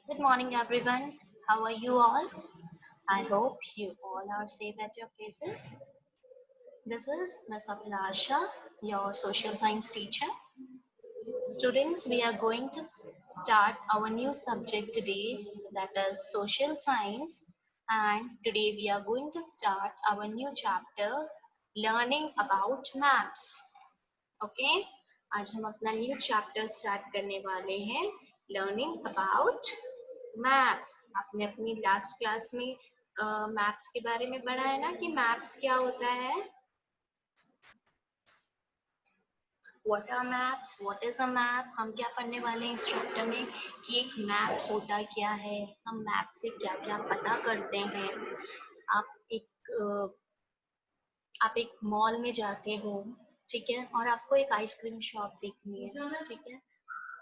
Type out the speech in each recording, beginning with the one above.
Good morning, everyone. How are you all? I hope you all are safe at your places. This is Ms. Abhilasha, your social science teacher. Students, we are going to start our new subject today, that is social science. And today we are going to start our new chapter, learning about maps. Okay आज हम अपना new chapter start करने वाले हैं learning about maps. आपने अपनी last class में maps के बारे में पढ़ा है ना कि मैप्स क्या होता है। What are maps, what is a map. हम क्या पढ़ने वाले हैं इस चैप्टर में कि एक मैप होता क्या है, हम मैप से क्या क्या पता करते हैं। आप एक आप एक मॉल में जाते हो, ठीक है, और आपको एक आइसक्रीम शॉप देखनी है, ठीक है।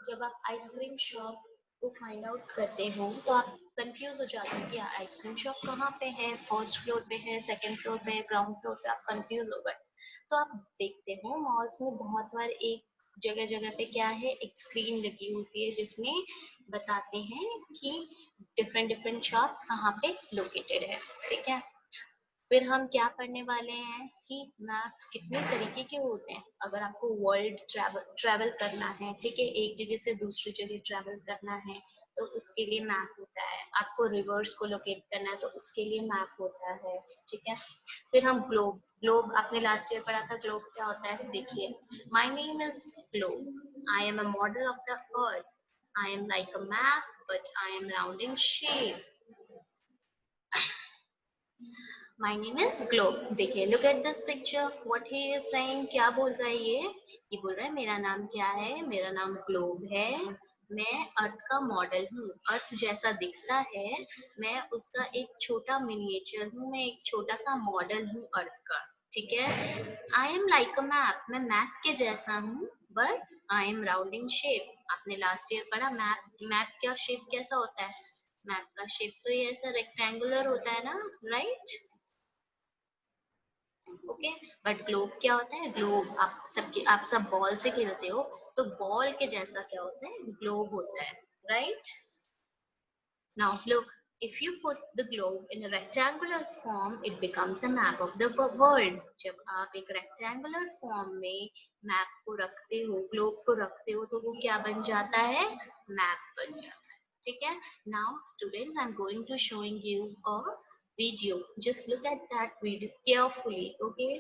जब आप आइसक्रीम शॉप को फाइंड आउट करते हो तो आप कंफ्यूज हो जाते हो कि आइसक्रीम शॉप कहाँ पे है, फर्स्ट फ्लोर पे है, सेकंड फ्लोर पे है, ग्राउंड फ्लोर पे, आप कंफ्यूज हो गए। तो आप देखते हो मॉल्स में बहुत बार एक जगह जगह पे क्या है, एक स्क्रीन लगी होती है जिसमें बताते हैं कि डिफरेंट डिफरेंट शॉप्स कहाँ पे लोकेटेड है, ठीक है। फिर हम क्या पढ़ने वाले हैं कि मैप्स कितने तरीके के होते हैं। अगर आपको वर्ल्ड ट्रैवल करना है, ठीक है, एक जगह से दूसरी जगह ट्रैवल करना है तो उसके लिए मैप होता है। आपको रिवर्स को लोकेट करना है तो उसके लिए मैप होता है, ठीक है। फिर हम ग्लोब, ग्लोब आपने लास्ट ईयर पढ़ा था, ग्लोब क्या होता है देखिए। My name is globe, I am a model of the earth, I am like a map but I am round in shape. My name is globe. देखिए, look at this picture, what he is saying, क्या बोल रहा है ये बोल रहा है मेरा नाम क्या है, मेरा नाम ग्लोब है, मैं अर्थ का मॉडल हूँ, अर्थ जैसा दिखता है, मैं उसका एक छोटा मिनिएचर हूँ, मैं एक छोटा सा मॉडल हूँ अर्थ का, ठीक है। आई एम लाइक अ मैप, मैं मैप के जैसा हूँ, but I am round in shape. आपने लास्ट ईयर पढ़ा मैप, मैप का शेप कैसा होता है। मैप का शेप तो ये ऐसा रेक्टेंगुलर होता है ना, राइट। ओके, बट ग्लोब क्या होता है, ग्लोब आप सब बॉल से खेलते हो तो बॉल के जैसा क्या होता है, ग्लोब होता है, right. Now look, if you put the globe in a rectangular form it becomes a map of the world। जब आप एक rectangular form में मैप को रखते हो, ग्लोब को रखते हो, तो वो क्या बन जाता है, मैप बन जाता है, ठीक है। Now students, I am going to showing you a video, just look at that video carefully, okay।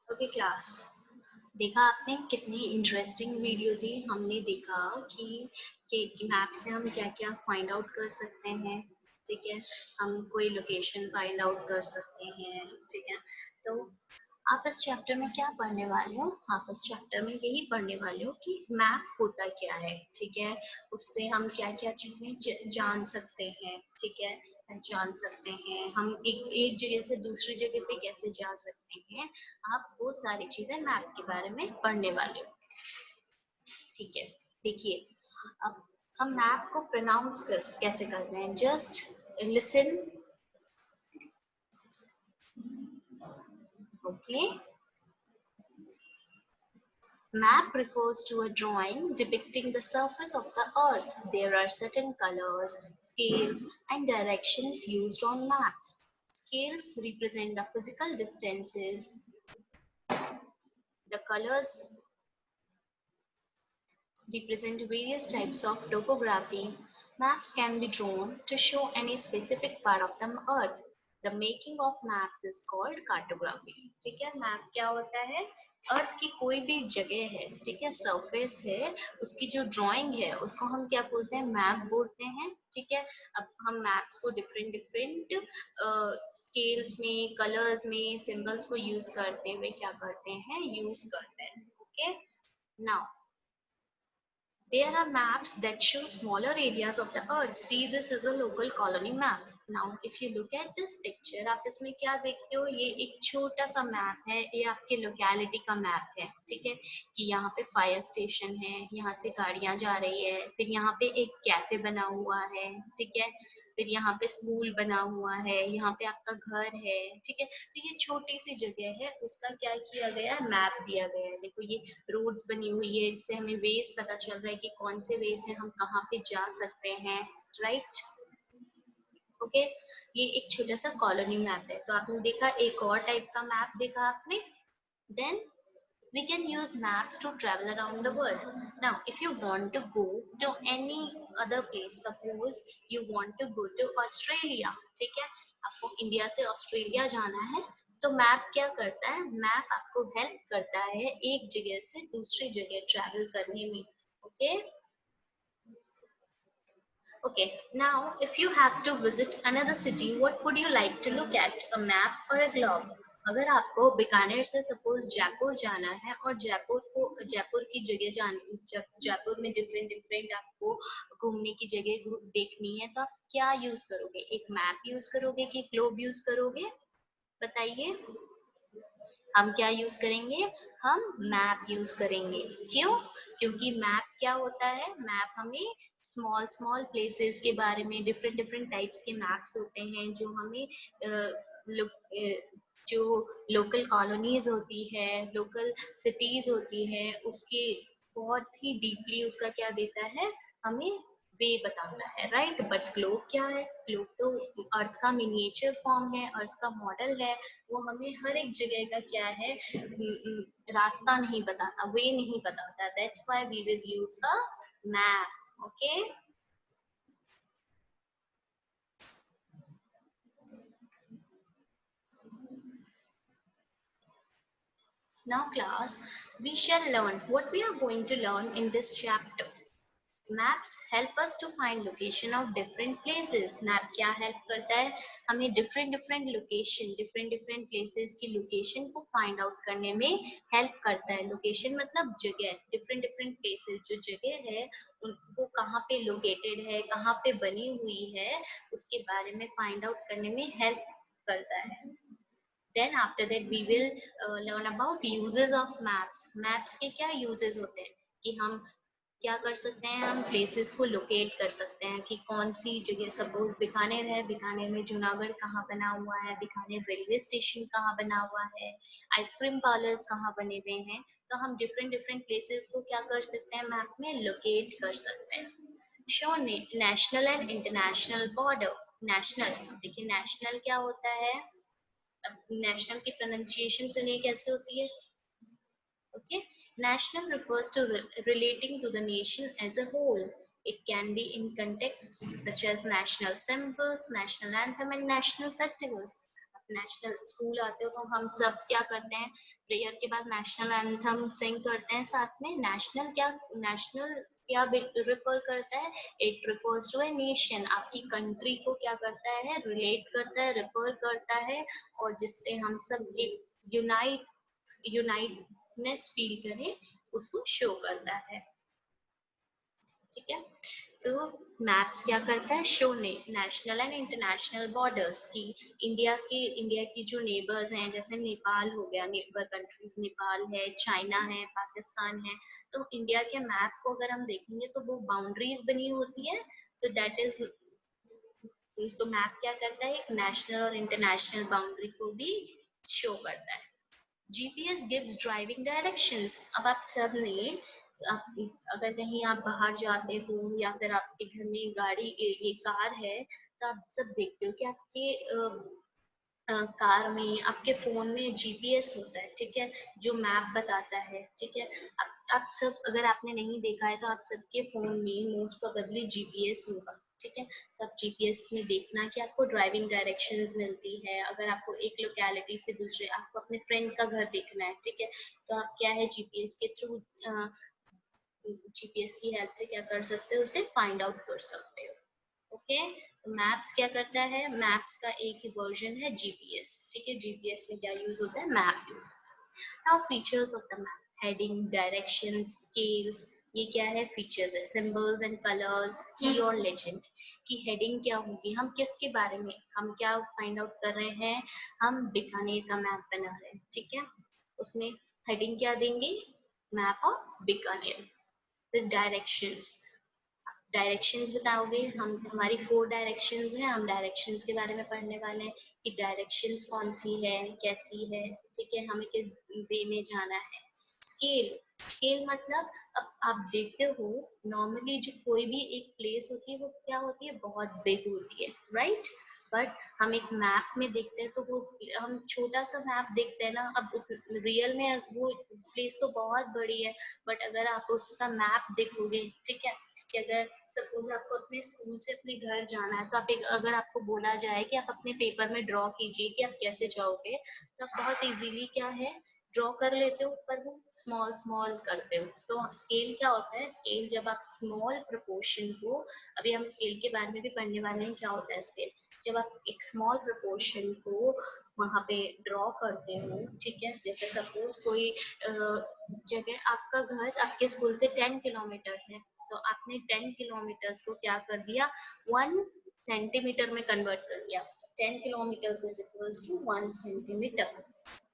Okay class, देखा आपने कितनी इंटरेस्टिंग वीडियो थी। हमने देखा कि मैप से हम क्या क्या फाइंड आउट कर सकते हैं, ठीक है। हम कोई लोकेशन फाइंड आउट कर सकते हैं, ठीक है। तो आप इस चैप्टर में क्या पढ़ने वाले हो, आप इस चैप्टर में यही पढ़ने वाले हो कि मैप होता क्या है, ठीक है। उससे हम क्या क्या चीजें जान सकते हैं, ठीक है, पहचान सकते हैं। हम एक जगह से दूसरी जगह पे कैसे जा सकते हैं, आप वो सारी चीजें मैप के बारे में पढ़ने वाले हो, ठीक है, देखिए अब हम मैप को प्रोनाउंस कैसे करते हैं, just listen. Okay, map refers to a drawing depicting the surface of the earth. There are certain colors, scales, and directions used on maps. Scales represent the physical distances. The colors represent various types of topography. Maps can be drawn to show any specific part of the earth. The making of maps is called cartography. ठीक है, map क्या होता है, अर्थ की कोई भी जगह है, ठीक है, सरफेस है, उसकी जो ड्राइंग है उसको हम क्या बोलते हैं, मैप बोलते हैं. ठीक है, अब हम मैप्स को डिफरेंट डिफरेंट स्केल्स में, कलर्स में, सिंबल्स को यूज करते हुए क्या करते हैं, यूज करते हैं. Okay, now there are maps that show smaller areas of the earth. See, this is a local colony map. Now, if you look at this picture, आप इसमें क्या देखते हो, ये एक छोटा सा मैप है, ये आपके लोकेलिटी का मैप है. ठीक है, कि यहाँ पे फायर स्टेशन है, यहाँ से गाड़ियाँ जा रही है, फिर यहाँ पे एक कैफे बना हुआ है. ठीक है, फिर यहाँ पे स्कूल बना हुआ है, यहाँ पे आपका घर है. ठीक है, तो ये छोटी सी जगह है, उसका क्या किया गया है, मैप दिया गया है. देखो ये रोड्स बनी हुई है, इससे हमें वेज पता चल रहा है कि कौन से वे से हम कहाँ पे जा सकते हैं. राइट, ओके, ये एक छोटा सा कॉलोनी मैप है. तो आपने देखा एक और टाइप का मैप देखा आपने. Then we can use maps to travel around the world. Now, if you want to go to any other place, suppose you want to go to Australia, ठीक है, आपको इंडिया से ऑस्ट्रेलिया जाना है, तो मैप क्या करता है, मैप आपको हेल्प करता है एक जगह से दूसरी जगह ट्रैवल करने में. Okay, okay, now if you have to visit another city, what would you like to look at, a map or a globe? अगर आपको बीकानेर से सपोज जयपुर जाना है और जयपुर की जगह जयपुर में डिफरेंट डिफरेंट आपको घूमने की जगह देखनी है, तो आप क्या यूज करोगे, एक मैप यूज करोगे कि ग्लोब यूज करोगे, बताइए. हम क्या यूज करेंगे, हम मैप यूज करेंगे. क्यों, क्योंकि मैप क्या होता है, मैप हमें स्मॉल स्मॉल प्लेसेस के बारे में, डिफरेंट डिफरेंट टाइप्स के मैप्स होते हैं जो हमें जो लोकल कॉलोनीज होती है, लोकल सिटीज होती है, उसके बहुत ही डीपली उसका क्या देता है, हमें वे बताता है. राइट, बट ग्लोब क्या है, ग्लोब तो अर्थ का मिनिएचर फॉर्म है, अर्थ का मॉडल है, वो हमें हर एक जगह का क्या है, रास्ता नहीं बताता, वे नहीं बताता. That's why we will use a map. Okay, now class, we shall learn what we are going to learn in this chapter. Maps help us to find location of different places. Map क्या help करता है, हमें different different location, different different places की location को find out करने में help करता है. Location मतलब जगह, different different places, जो जगह है उनको कहाँ पे located है, कहाँ पे बनी हुई है, उसके बारे में find out करने में help करता है. Then after that we will learn about uses of maps. Maps के क्या uses होते हैं, कि हम क्या कर सकते हैं, हम प्लेसेस को लोकेट कर सकते हैं कि कौन सी जगह, सपोज बीकानेर है, बीकानेर में जूनागढ़ कहाँ बना हुआ है, बीकानेर रेलवे स्टेशन कहाँ बना हुआ है, आइसक्रीम पार्लर्स कहाँ बने हुए हैं, तो हम डिफरेंट डिफरेंट प्लेसेस को क्या कर सकते हैं, मैप में लोकेट कर सकते हैं. Show national and international border. National, देखिए नेशनल क्या होता है, नेशनल की प्रोनाउंसिएशन सुनिए कैसे होती है. Okay, national refers to relating to the nation as a whole. It can be in contexts such as national symbols, national anthem, and national festivals. National school आते हो तो हम सब क्या करते हैं, प्रेयर के बाद नेशनल एंथम सिंग करते हैं साथ में. नेशनल क्या रिफर करता है, it refers to a nation, आपकी कंट्री को क्या करता है, रिलेट करता है, रिफर करता है, और जिससे हम सब एक यूनाइटनेस फील करें, उसको शो करता है. ठीक है, तो मैप्स क्या करता है, शो ने नेशनल एंड इंटरनेशनल बॉर्डर्स की, इंडिया की जो नेबर्स हैं, जैसे नेपाल हो गया, नेबर कंट्रीज नेपाल है, चाइना है, पाकिस्तान है, तो इंडिया के मैप को अगर हम देखेंगे तो वो बाउंड्रीज बनी होती है, तो दैट इज, तो मैप क्या करता है, एक नेशनल और इंटरनेशनल बाउंड्री को भी शो करता है। GPS gives driving directions. अब आप सब ने, आप अगर कहीं आप बाहर जाते हो या फिर आपके घर में गाड़ी ये कार है, तो आप सब देखते हो कि आपके कार में, आपके फोन में जीपीएस होता है, ठीक है, जो मैप बताता है, ठीक है। आप सब, अगर आपने नहीं देखा है तो आप सबके फोन में मोस्ट प्रोबेबली जीपीएस होगा, ठीक है। तो आप जीपीएस में देखना कि आपको ड्राइविंग डायरेक्शंस मिलती है, अगर आपको एक लोकेलिटी से दूसरे, आपको अपने फ्रेंड का घर देखना है, ठीक है, तो आप क्या है, जीपीएस के थ्रू, जीपीएस की हेल्प से क्या कर सकते हो, उसे फाइंड आउट कर सकते हो। ओके, तो मैप्स क्या करता है, मैप्स का एक ही वर्जन है जीपीएस, ठीक है। जीपीएस में क्या यूज होता है, मैप यूज होता है। Now features of the map, heading, direction, scales, ये क्या है, फीचर्स है, सिंबल्स एंड कलर्स, की और लेजेंड। की हेडिंग क्या होगी, हम किसके बारे में, हम क्या फाइंड आउट कर रहे हैं, हम बीकानेर का मैप बना रहे हैं, ठीक है। उसमें हेडिंग क्या देंगे, मैप ऑफ बीकानेर। फिर डायरेक्शंस, डायरेक्शंस बताओगे, हम हमारी 4 डायरेक्शंस हैं, हम डायरेक्शंस के बारे में पढ़ने वाले हैं कि डायरेक्शंस कौन सी है, कैसी है, ठीक है, हमें किस वे में जाना है। स्केल, स्केल मतलब, अब आप देखते हो नॉर्मली जो कोई भी एक प्लेस होती है वो क्या होती है, बहुत बिग होती है, राइट। बट हम एक मैप में देखते हैं तो वो, हम छोटा सा मैप देखते हैं ना, अब रियल में वो प्लेस तो बहुत बड़ी है, बट अगर आप उसका मैप देखोगे, ठीक है, कि अगर सपोज आपको अपने स्कूल से अपने घर जाना है, तो आप एक, अगर आपको बोला जाए कि आप अपने पेपर में ड्रॉ कीजिए कि आप कैसे जाओगे, तो आप बहुत इजीली क्या है, ड्रॉ कर लेते हो, पर वो स्मॉल स्मॉल करते हो। तो स्केल क्या होता है, स्केल जब आप स्मॉल प्रोपोर्शन को, अभी हम स्केल के बारे में भी पढ़ने वाले हैं, क्या होता है स्केल, जब आप एक स्मॉल प्रोपोर्शन को वहां पे ड्रॉ करते हो, ठीक है, जैसे सपोज कोई जगह, आपका घर आपके स्कूल से 10 किलोमीटर है, तो आपने 10 किलोमीटर्स को क्या कर दिया, 1 सेंटीमीटर में कन्वर्ट कर दिया, 10 kilometres is equals to 1 centimetre.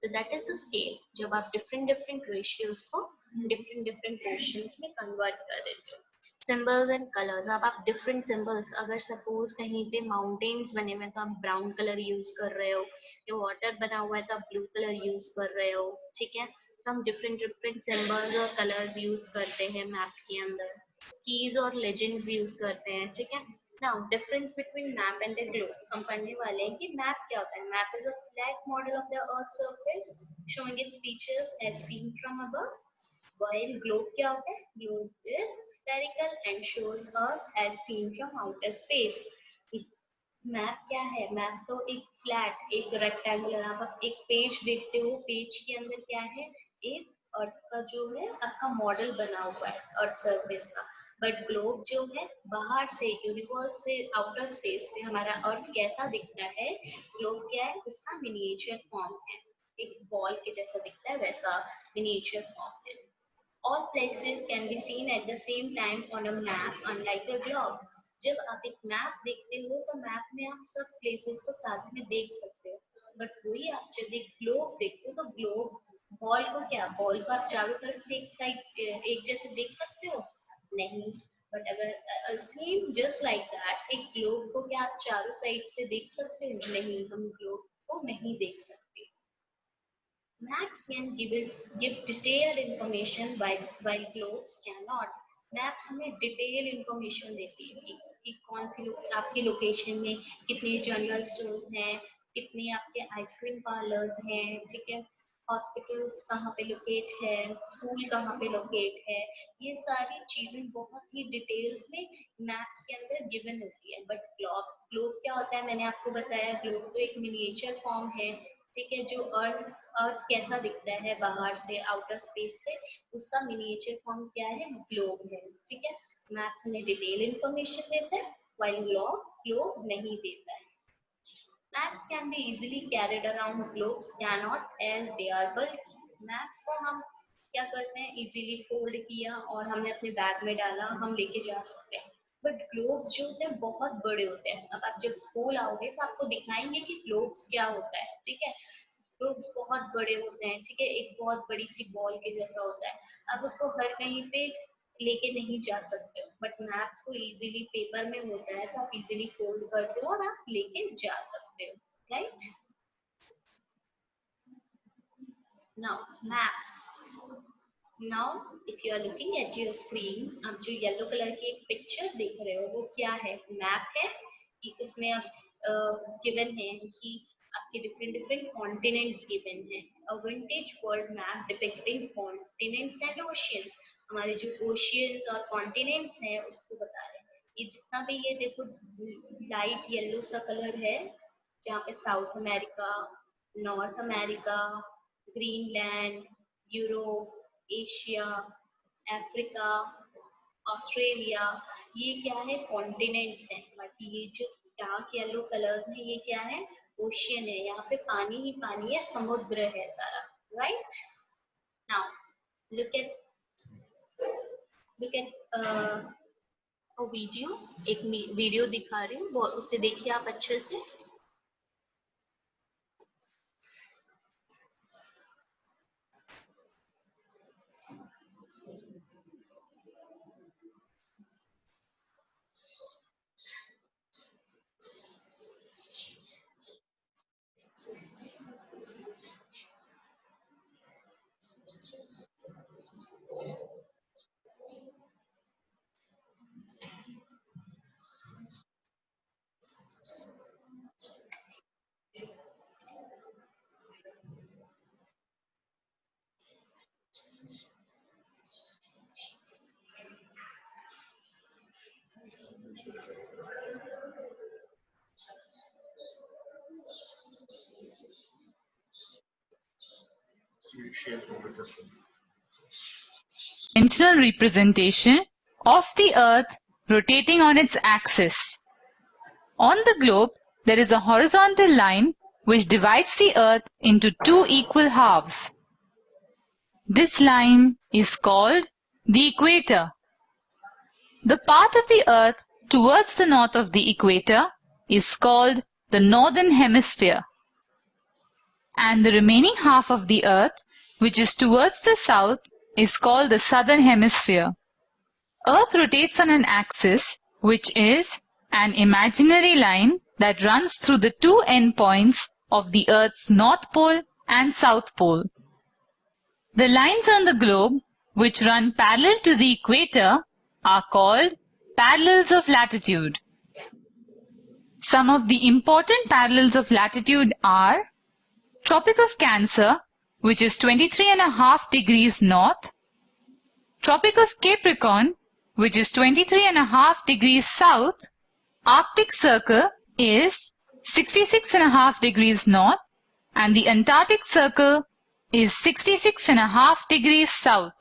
तो दैट इज अ स्केल, जब आप डिफरेंट डिफरेंट रेशियोज को डिफरेंट डिफरेंट पोर्शंस में कन्वर्ट कर देते हो। सिंबल्स एंड कलर्स, अब आप डिफरेंट सिंबल्स, अगर सपोज कहीं पे माउंटेन्स बने हुए तो आप ब्राउन कलर यूज कर रहे हो, या वाटर बना हुआ है तो आप ब्लू कलर यूज कर रहे हो, ठीक है। तो हम डिफरेंट डिफरेंट सिंबल्स और कलर्स यूज करते हैं मैप के अंदर, कीज और लेजेंड्स यूज करते हैं, ठीक है। Now difference between map and the globe, हम पढ़ने वाले हैं कि मैप क्या होता है। Map is a flat model of the earth surface showing its features as seen from above, while globe क्या होता है, globe is spherical and shows earth as seen from outer space। Map क्या है, map तो एक flat, एक rectangular, आप एक पेज देखते हो, पेज के अंदर क्या है, एक अर्थ का जो है आपका मॉडल बना हुआ है अर्थ सरफेस का। बट ग्लोब जो है, बाहर से, यूनिवर्स से, आउटर स्पेस से हमारा अर्थ कैसा दिखता है, ग्लोब क्या है, उसका मिनिएचर फॉर्म है, एक बॉल के जैसा दिखता है, वैसा मिनिएचर फॉर्म है। All places can be seen at the same time on a map, unlike a globe. जब आप एक मैप देखते हो तो मैप में आप सब प्लेसेस को साथ में देख सकते हो, बट वही आप जब एक ग्लोब देखते हो तो ग्लोब, बॉल को क्या, बॉल को आप चारों तरफ से एक साइड एक जैसे देख सकते हो, नहीं। बट अगर सेम जस्ट लाइक दैट, एक ग्लोब को क्या आप चारों साइड से देख सकते हो, नहीं, हम ग्लोब को नहीं देख सकते। Maps can give detailed information while globes cannot. Maps हमें डिटेल इंफॉर्मेशन देती है कि कौन सी आपकी लोकेशन में कितने जनरल स्टोर्स हैं, कितने आपके आइसक्रीम पार्लर्स हैं, ठीक है, हॉस्पिटल्स कहाँ पे लोकेट है, स्कूल कहाँ पे लोकेट है, ये सारी चीजें बहुत ही डिटेल्स में मैप्स के अंदर गिवन होती है। बट ग्लोब, ग्लोब क्या होता है, मैंने आपको बताया, ग्लोब तो एक मिनिएचर फॉर्म है, ठीक है, जो अर्थ, अर्थ कैसा दिखता है बाहर से, आउटर स्पेस से, उसका मिनिएचर फॉर्म क्या है, ग्लोब है, ठीक है। मैप्स हमें डिटेल इंफॉर्मेशन देता है, व्हाइल ग्लोब ग्लोब नहीं देता है। Maps can be easily carried around, globes cannot as they are bulky. Maps को हम क्या करते हैं, इजीली फोल्ड किया और हमने अपने बैग में डाला, हम लेके जा सकते हैं। बट ग्लोब्स जो होते हैं बहुत बड़े होते हैं। अब आप जब स्कूल आओगे तो आपको दिखाएंगे कि ग्लोब्स क्या होता है, ठीक है। ग्लोब्स बहुत बड़े होते हैं, ठीक है, एक बहुत बड़ी सी बॉल के जैसा होता है। आप उसको हर कहीं पे लेके नहीं जा सकते हो, बट मैप्स को इजीली पेपर में होता है तो आप इजीली फोल्ड करते हो और आप लेके जा सकते हो, right. Now maps, now if you are looking at your screen, आप जो येलो कलर की एक पिक्चर देख रहे हो वो क्या है, मैप है। कि उसमें आप गिवन है कि आपके डिफरेंट डिफरेंट कॉन्टिनेंट्स गिवन है। A vintage world map depicting continents and oceans, हमारे जो ओशियंस और कॉन्टिनेंट्स हैं उसको बता रहे हैं। ये जितना भी ये देखो लाइट येलो सा कलर है, जहाँ पे south America, north America, Greenland, Europe, Asia, Africa, Australia, ये क्या है, कॉन्टिनेंट्स हैं। बाकी ये जो डार्क येलो कलर्स हैं ये क्या है, ओशियन है। यहाँ पे पानी ही पानी है, समुद्र है सारा, right. Now look at look at video, एक वीडियो दिखा रही हूँ, उसे देखिए आप अच्छे से। Dimensional representation of the Earth rotating on its axis. On the globe, there is a horizontal line which divides the Earth into two equal halves. This line is called the equator. The part of the Earth towards the north of the equator is called the northern hemisphere, and the remaining half of the Earth, which is towards the south, is called the southern hemisphere. Earth rotates on an axis, which is an imaginary line that runs through the two endpoints of the Earth's North Pole and South Pole. The lines on the globe, which run parallel to the equator, are called parallels of latitude. Some of the important parallels of latitude are Tropic of Cancer, which is 23.5 degrees north, Tropic of Capricorn, which is 23.5 degrees south, Arctic Circle is 66.5 degrees north, and the Antarctic Circle is 66.5 degrees south.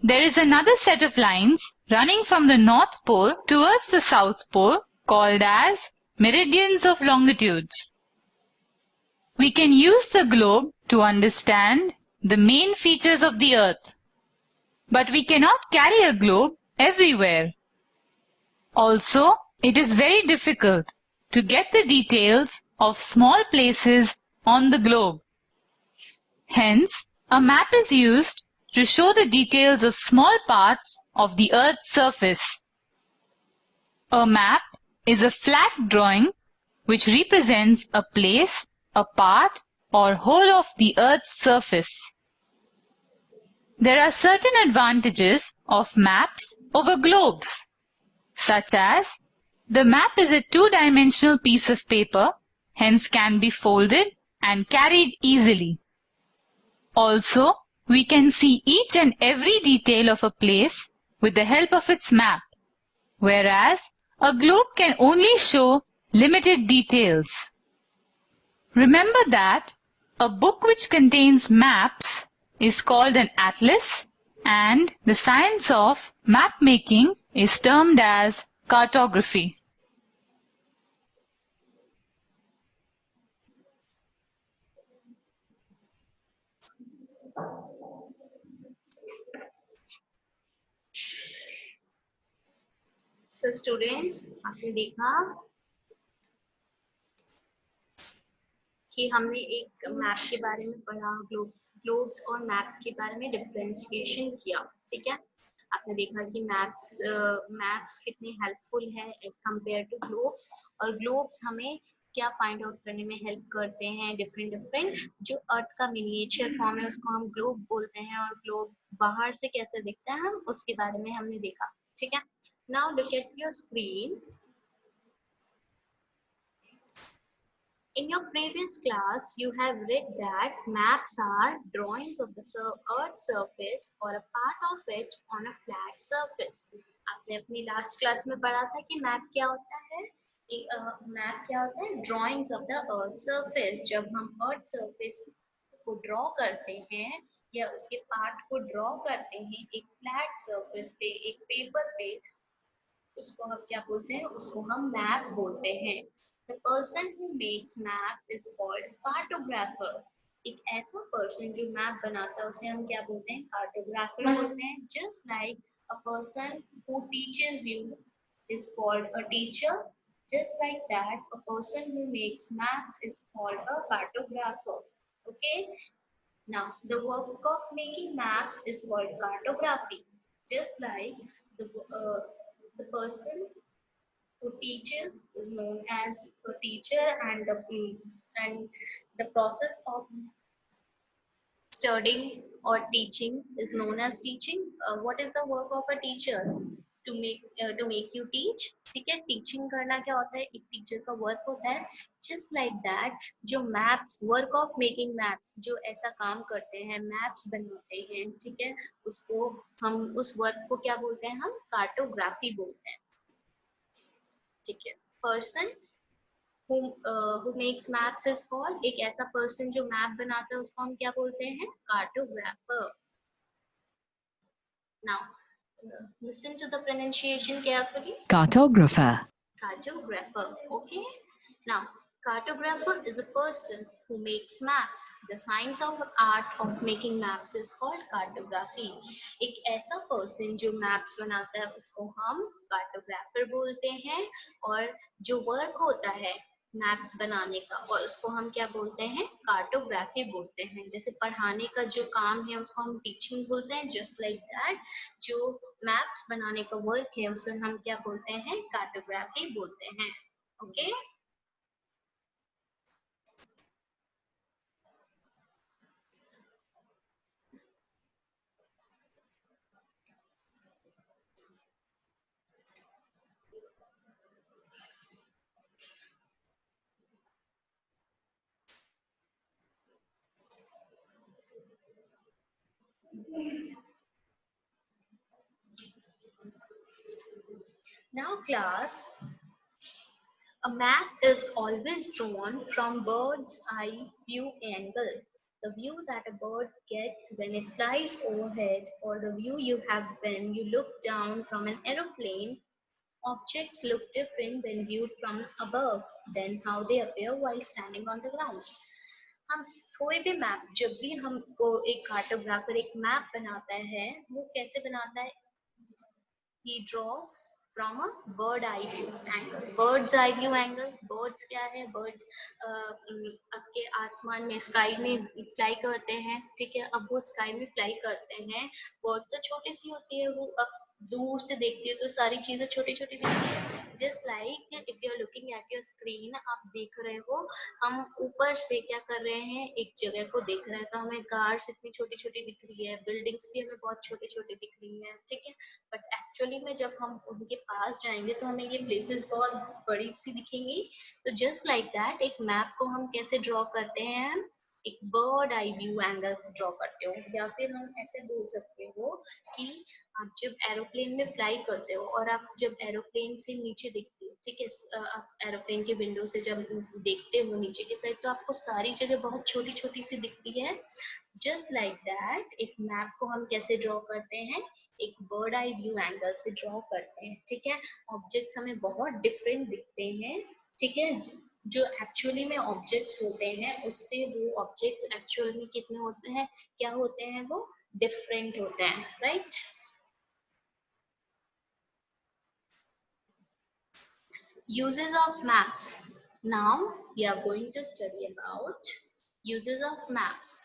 There is another set of lines running from the North Pole towards the South Pole called as meridians of longitudes. We can use the globe to understand the main features of the Earth, but we cannot carry a globe everywhere. Also, it is very difficult to get the details of small places on the globe. Hence, a map is used to show the details of small parts of the Earth's surface. A map is a flat drawing which represents a place, a part, or whole of the Earth's surface. There are certain advantages of maps over globes, such as the map is a two-dimensional piece of paper, hence can be folded and carried easily. Also, we can see each and every detail of a place with the help of its map, whereas a globe can only show limited details. Remember that a book which contains maps is called an atlas, and the science of map making is termed as cartography. So students, आपने देखा कि हमने एक map के बारे में पढ़ा, globes और मैप के बारे में डिफरेंशिएशन किया, ठीक है। आपने देखा कि मैप्स कितने हेल्पफुल है एज कम्पेयर टू ग्लोब्स, और ग्लोब्स हमें क्या फाइंड आउट करने में हेल्प करते हैं। डिफरेंट जो अर्थ का मिनिएचर फॉर्म है उसको हम ग्लोब बोलते हैं, और ग्लोब बाहर से कैसे दिखता है हम उसके बारे में हमने देखा, ठीक है। Now look at your screen. In your previous class, you have read that maps are drawings of the Earth's surface or a part of it on a flat surface. आपने अपनी लास्ट क्लास में पढ़ा था कि map क्या होता है। Map क्या होता है? Drawings of the earth surface. जब हम अर्थ सरफेस को ड्रॉ करते हैं या उसके पार्ट को ड्रॉ करते हैं एक फ्लैट सरफेस पे, एक पेपर पे, उसको हम क्या बोलते हैं? उसको हम मैप बोलते हैं। The person who makes map is called cartographer. एक ऐसा पर्सन जो मैप बनाता है उसे हम क्या बोलते हैं? कार्टोग्राफर बोलते हैं। Just like a person who teaches you is called a teacher, just like that a person who makes maps is called a cartographer. Okay, now the work of making maps is called cartography. Just like the uh, the person who teaches is known as a teacher, and the process of studying or teaching is known as teaching. What is the work of a teacher? To make you teach, ठीक है। Teaching करना क्या होता है? एक teacher का work होता है। जस्ट लाइक दैट जो maps, work of making maps, जो ऐसा काम करते हैं, मैप्स बनाते हैं, ठीक है, उसको हम, उस वर्क को क्या बोलते हैं? हम कार्टोग्राफी बोलते हैं, ठीक है। Person who makes maps is called, एक ऐसा पर्सन जो मैप बनाता है उसको हम क्या बोलते हैं? Cartographer. Now listen to the pronunciation carefully. Cartographer. Cartographer, okay. Now cartographer is a person who makes maps. The science of art of making maps is called cartography. एक ऐसा पर्सन जो मैप्स बनाता है उसको हम कार्टोग्राफर बोलते हैं, और जो वर्क होता है मैप्स बनाने का और उसको हम क्या बोलते हैं? कार्टोग्राफी बोलते हैं। जैसे पढ़ाने का जो काम है उसको हम टीचिंग बोलते हैं, जस्ट लाइक दैट जो मैप्स बनाने का वर्क है उसे हम क्या बोलते हैं? कार्टोग्राफी बोलते हैं, okay. Now class, a map is always drawn from bird's eye view angle. The view that a bird gets when it flies overhead, or the view you have when you look down from an aeroplane. Objects look different when viewed from above than how they appear while standing on the ground. हम कोई भी map, जब भी हमको एक cartographer एक map बनाता है, वो कैसे बनाता है? He draws from a bird eye view angle. Bird's eye view angle, birds क्या है? Birds आपके आसमान में, स्काई में फ्लाई करते हैं, ठीक है। अब वो स्काई में फ्लाई करते हैं, बर्ड तो छोटी सी होती है, वो अब दूर से देखती है तो सारी चीजें छोटी छोटी दिखती है। Just like if you are looking at your screen, आप देख रहे हो, हम ऊपर से क्या कर रहे हैं? एक जगह को देख रहे हैं, तो हमें कार्स इतनी छोटी छोटी दिख रही है, बिल्डिंग्स भी हमें बहुत छोटी छोटी दिख रही है, ठीक है। बट एक्चुअली में जब हम उनके पास जाएंगे तो हमें ये प्लेसेस बहुत बड़ी सी दिखेंगी। तो जस्ट लाइक दैट एक मैप को हम कैसे ड्रॉ करते हैं? एक बर्ड आई व्यू एंगल से ड्रॉ करते हो, या फिर हम ऐसे बोल सकते हो कि आप जब एरोप्लेन में फ्लाई करते हो और आप जब एरोप्लेन से नीचे देखते हो, ठीक है, आप एरोप्लेन के विंडो से जब देखते हो नीचे की साइड, तो आपको सारी जगह बहुत छोटी छोटी सी दिखती है। जस्ट लाइक दैट एक मैप को हम कैसे ड्रॉ करते हैं? एक बर्ड आई व्यू एंगल से ड्रॉ करते हैं, ठीक है। ऑब्जेक्ट्स हमें बहुत डिफरेंट दिखते हैं, ठीक है। जो एक्चुअली में ऑब्जेक्ट्स होते हैं उससे वो ऑब्जेक्ट्स एक्चुअल में कितने होते हैं, क्या होते हैं? वो डिफरेंट होते हैं, right. Uses of maps. Now we are going to study about uses of maps.